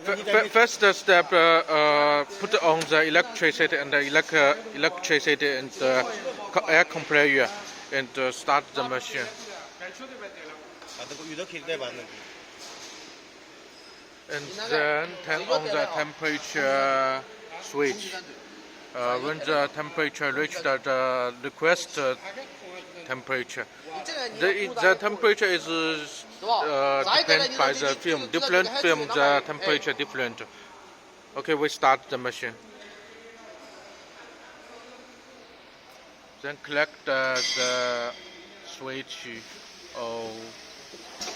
First step, put on the electricity and the electricity and the air compressor and start the machine. And then turn on the temperature switch. When the temperature reaches the requested temperature, the temperature is depended by the film. Different film, the temperature different. Okay, we start the machine. Then click the switch.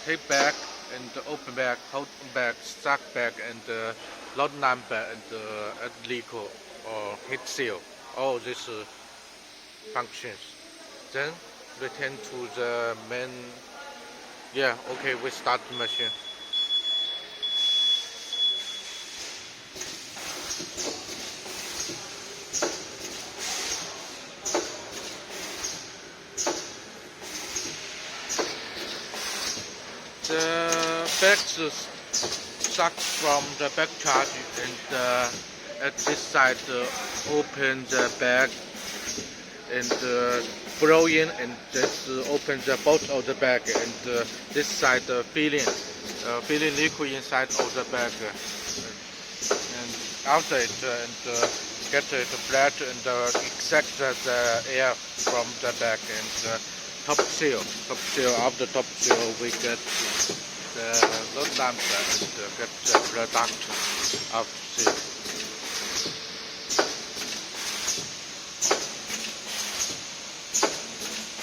Take back and open back, hold back, start back, and load number and liquid or heat seal. All these functions. Then return to the main. Yeah, okay, we start the machine. The bags suck from the back charge, and at this side open the bag and blow in, and just open the both of the bag, and this side filling liquid inside of the bag, and after it and get it flat and extract the air from the bag, and top seal. After top seal, we get the load lamp and get the product of seal.